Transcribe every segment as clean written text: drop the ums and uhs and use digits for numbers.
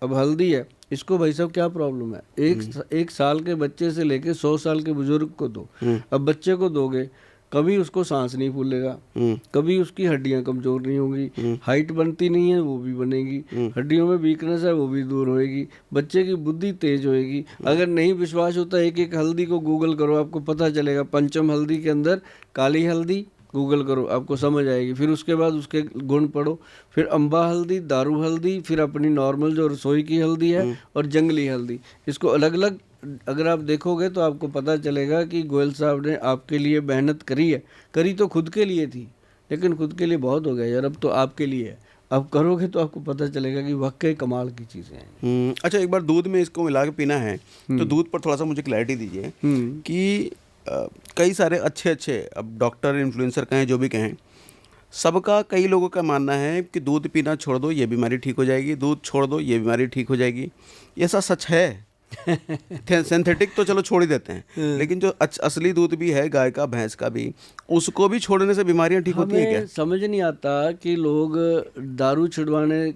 अब हल्दी है, इसको भाई साहब क्या प्रॉब्लम है, एक साल के बच्चे से लेके 100 साल के बुजुर्ग को दो, अब बच्चे को दोगे, कभी उसको सांस नहीं फूलेगा, कभी उसकी हड्डियां कमजोर नहीं होगी, हाइट बनती नहीं है वो भी बनेगी, हड्डियों में वीकनेस है वो भी दूर होएगी, बच्चे की बुद्धि तेज होएगी। अगर नहीं विश्वास होता, एक एक हल्दी को गूगल करो, आपको पता चलेगा। पंचम हल्दी के अंदर काली हल्दी गूगल करो, आपको समझ आएगी। फिर उसके बाद उसके गुण पढ़ो, फिर अम्बा हल्दी, दारू हल्दी, फिर अपनी नॉर्मल जो रसोई की हल्दी है, और जंगली हल्दी। इसको अलग अलग अगर आप देखोगे तो आपको पता चलेगा कि गोयल साहब ने आपके लिए मेहनत करी है। करी तो खुद के लिए थी, लेकिन खुद के लिए बहुत हो गया यार, अब तो आपके लिए है। अब करोगे तो आपको पता चलेगा कि वाकई कमाल की चीज़ें हैं। अच्छा, एक बार दूध में इसको मिला के पीना है तो दूध पर थोड़ा सा मुझे क्लैरिटी दीजिए कि कई सारे अच्छे अब डॉक्टर इन्फ्लुएंसर कहें जो भी कहें, सबका कई लोगों का मानना है कि दूध पीना छोड़ दो ये बीमारी ठीक हो जाएगी, दूध छोड़ दो ये बीमारी ठीक हो जाएगी। ये ऐसा सच है? सिंथेटिक तो चलो छोड़ ही देते हैं, लेकिन जो असली दूध भी है, गाय का, भैंस का भी, उसको भी छोड़ने से बीमारियां ठीक होती हैं क्या? समझ नहीं आता कि लोग दारू छुड़वाने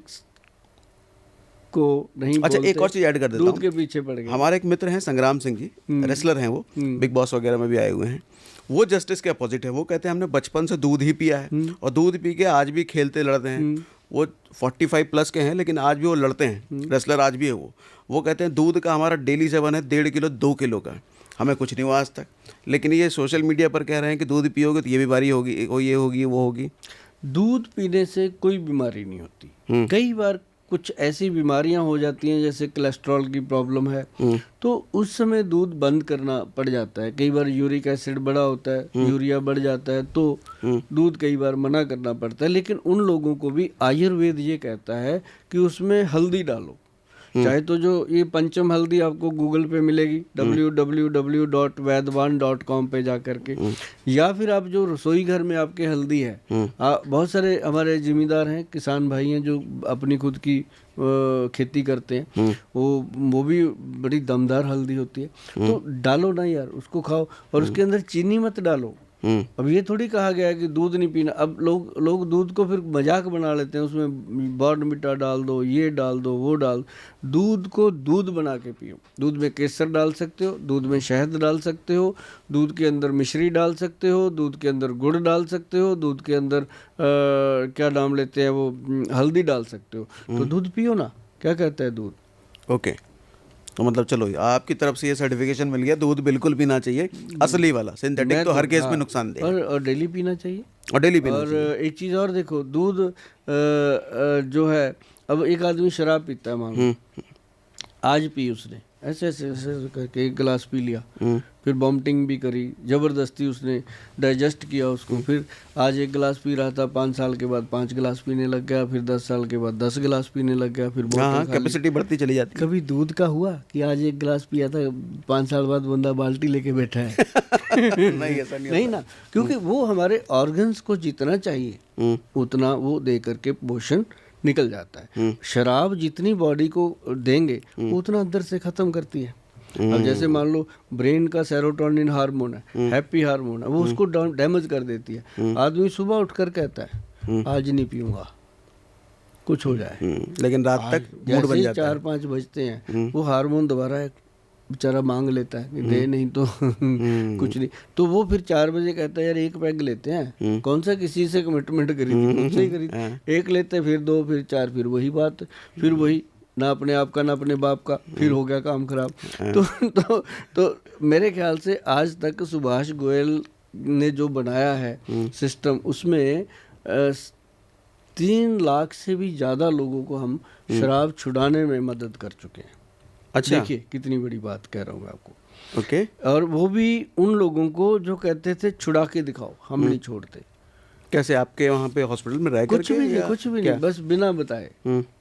को नहीं अच्छा, बोलते, एक और चीज़ ऐड कर देता हूँ, दूध के पीछे पड़ गए। हमारे एक मित्र हैं संग्राम सिंह जी, रेसलर हैं वो, बिग बॉस वगैरह में भी आए हुए हैं। वो जस्टिस के अपोजिट है। वो कहते हैं हमने बचपन से दूध ही पिया है और दूध पी के आज भी खेलते लड़ते हैं। वो 45 प्लस के हैं लेकिन आज भी वो लड़ते हैं, रेसलर आज भी है वो कहते हैं दूध का हमारा डेली सेवन है 1.5 किलो 2 किलो का, हमें कुछ नहीं हुआ आज तक। लेकिन ये सोशल मीडिया पर कह रहे हैं कि दूध पियोगे तो ये बीमारी होगी, ये होगी, वो होगी। दूध पीने से कोई बीमारी नहीं होती। कई बार कुछ ऐसी बीमारियां हो जाती हैं, जैसे कोलेस्ट्रॉल की प्रॉब्लम है, तो उस समय दूध बंद करना पड़ जाता है। कई बार यूरिक एसिड बढ़ा होता है, यूरिया बढ़ जाता है, तो दूध कई बार मना करना पड़ता है। लेकिन उन लोगों को भी आयुर्वेद ये कहता है कि उसमें हल्दी डालो। चाहे तो जो ये पंचम हल्दी आपको गूगल पे मिलेगी, www.vaidwan.com पे जा करके, या फिर आप जो रसोई घर में आपके हल्दी है, बहुत सारे हमारे जिम्मेदार हैं, किसान भाई हैं जो अपनी खुद की खेती करते हैं, वो भी बड़ी दमदार हल्दी होती है, तो डालो ना यार, उसको खाओ। और उसके अंदर चीनी मत डालो। अब ये थोड़ी कहा गया है कि दूध नहीं पीना। अब लोग दूध को फिर मजाक बना लेते हैं, उसमें बॉर्नविटा डाल दो, ये डाल दो, वो डाल। दूध को दूध बना के पियो। दूध में केसर डाल सकते हो, दूध में शहद डाल सकते हो, दूध के अंदर मिश्री डाल सकते हो, दूध के अंदर गुड़ डाल सकते हो, दूध के अंदर क्या नाम लेते हैं वो, हल्दी डाल सकते हो। तो दूध पियो ना, क्या कहता है दूध। ओके, तो मतलब चलो आपकी तरफ से ये सर्टिफिकेशन मिल गया, दूध बिल्कुल पीना चाहिए, असली वाला। सिंथेटिक तो हर केस में नुकसान दे, और डेली पीना चाहिए। और डेली पीना और चाहिए। एक चीज़ और देखो, दूध जो है, अब एक आदमी शराब पीता है, मान लो आज पी उसने, ऐसे ऐसे ऐसे करके 1 गिलास पी लिया, फिर वॉमिटिंग भी करी, ज़बरदस्ती उसने डाइजेस्ट किया उसको, फिर आज 1 गिलास पी रहा था, 5 साल के बाद 5 गिलास पीने लग गया, फिर 10 साल के बाद 10 गिलास पीने लग गया, फिर कैपेसिटी बढ़ती चली जाती है। कभी दूध का हुआ कि आज 1 गिलास पिया था, 5 साल बाद बंदा बाल्टी लेके बैठा है। नहीं, ऐसा नहीं ना, क्योंकि वो हमारे ऑर्गन्स को जितना चाहिए उतना वो दे करके पोषण निकल जाता है। शराब जितनी बॉडी को देंगे उतना अंदर से खत्म करती है। अब जैसे मान लो ब्रेन का सेरोटोनिन हार्मोन है, हैप्पी हार्मोन है, वो उसको डैमेज कर देती है। आदमी सुबह उठकर कहता है आज नहीं पीऊंगा, कुछ हो जाए, लेकिन रात तक मूड बन जाता है। 4-5 बजते हैं, वो हार्मोन दोबारा बेचारा मांग लेता है कि दे, नहीं तो कुछ नहीं। तो वो फिर 4 बजे कहता है यार 1 पैग लेते हैं। कौन सा किसी से कमिटमेंट करी थी, खुद से ही करी थी। 1 लेते, फिर 2, फिर 4, फिर वही बात, फिर वही, ना अपने आप का ना अपने बाप का, फिर हो गया काम खराब। तो मेरे ख्याल से आज तक सुभाष गोयल ने जो बनाया है सिस्टम, उसमें 3 लाख से भी ज़्यादा लोगों को हम शराब छुड़ाने में मदद कर चुके हैं। अच्छा, देखिए कितनी बड़ी बात कह रहा हूँ मैं आपको। ओके, और वो भी उन लोगों को जो कहते थे छुड़ा के दिखाओ, हम नहीं छोड़ते। कैसे, आपके वहाँ पे हॉस्पिटल में रह कुछ करके? भी नहीं, कुछ भी नहीं, बस बिना बताए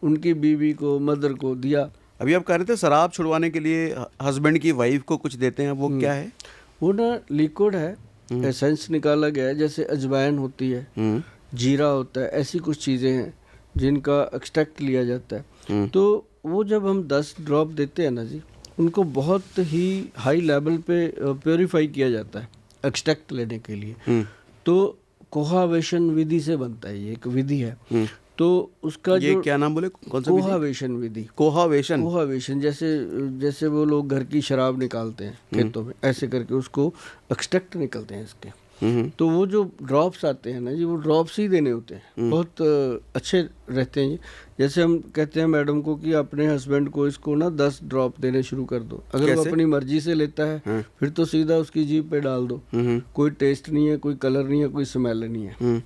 उनकी बीवी को, मदर को दिया। अभी आप कह रहे थे शराब छुड़वाने के लिए हस्बैंड की वाइफ को कुछ देते हैं, वो क्या है? वो ना लिक्विड है, एसेंस निकाला गया है, जैसे अजवाइन होती है, जीरा होता है, ऐसी कुछ चीज़ें हैं जिनका एक्सट्रैक्ट लिया जाता है। तो वो जब हम 10 ड्रॉप देते हैं ना जी, उनको बहुत ही हाई लेवल पे प्योरीफाई किया जाता है एक्सट्रैक्ट लेने के लिए। तो कोहावेशन विधि से बनता है, ये एक विधि है। तो उसका ये जो क्या नाम बोले, कौन सा विधि? कोहावेशन विधि, कोहावेशन। कोहावेशन, जैसे वो लोग घर की शराब निकालते हैं खेतों में, ऐसे करके उसको एक्सट्रैक्ट निकलते हैं इसके। तो वो जो ड्रॉप्स आते हैं ना जी, वो ड्रॉप्स ही देने होते हैं, बहुत अच्छे रहते हैं ये। जैसे हम कहते हैं मैडम को कि अपने हस्बैंड को इसको ना 10 ड्रॉप देने शुरू कर दो। अगर वो अपनी मर्जी से लेता है फिर तो सीधा उसकी जीभ पे डाल दो, कोई टेस्ट नहीं है, कोई कलर नहीं है, कोई स्मेल नहीं है।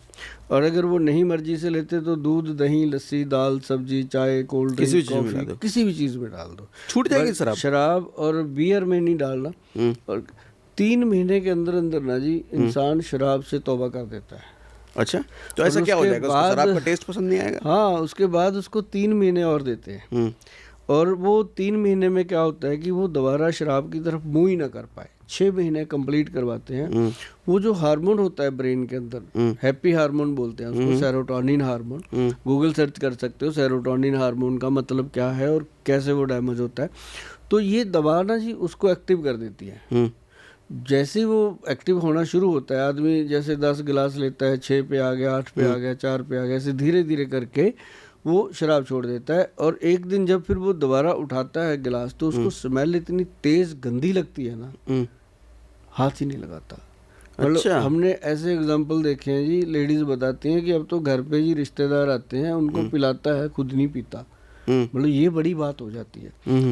और अगर वो नहीं मर्जी से लेते तो दूध, दही, लस्सी, दाल, सब्जी, चाय, कोल्ड ड्रिंक, कॉफी, किसी भी चीज़ में डाल दो, छूट जाएगी शराब। शराब और बियर में नहीं डालना। और 3 महीने के अंदर अंदर ना जी इंसान शराब से तौबा कर देता है। अच्छा, तो ऐसा क्या हो जाएगा, उसको शराब का टेस्ट पसंद नहीं आएगा? हाँ, उसके बाद उसको 3 महीने और देते हैं। और वो 3 महीने में क्या होता है कि वो दोबारा शराब की तरफ मुँह ही ना कर पाए। 6 महीने कंप्लीट करवाते हैं। वो जो हार्मोन होता है ब्रेन के अंदर, हैप्पी हार्मोन बोलते हैं उसको, सेरोटोनिन हार्मोन, गूगल सर्च कर सकते हो सेरोटोनिन हार्मोन का मतलब क्या है और कैसे वो डैमेज होता है। तो ये दवा ना जी उसको एक्टिव कर देती है। जैसे वो एक्टिव होना शुरू होता है, आदमी जैसे 10 गिलास लेता है, 6 पे आ गया, 8 पे आ गया, 4 पे आ गया, ऐसे धीरे धीरे करके वो शराब छोड़ देता है। और एक दिन जब फिर वो दोबारा उठाता है गिलास तो उसको स्मेल इतनी तेज गंदी लगती है ना, हाथ ही नहीं लगाता। मतलब अच्छा। हमने ऐसे एग्जाम्पल देखे हैं जी, लेडीज बताती हैं कि अब तो घर पे जी रिश्तेदार आते हैं, उनको पिलाता है, खुद नहीं पीता। मतलब ये बड़ी बात हो जाती है।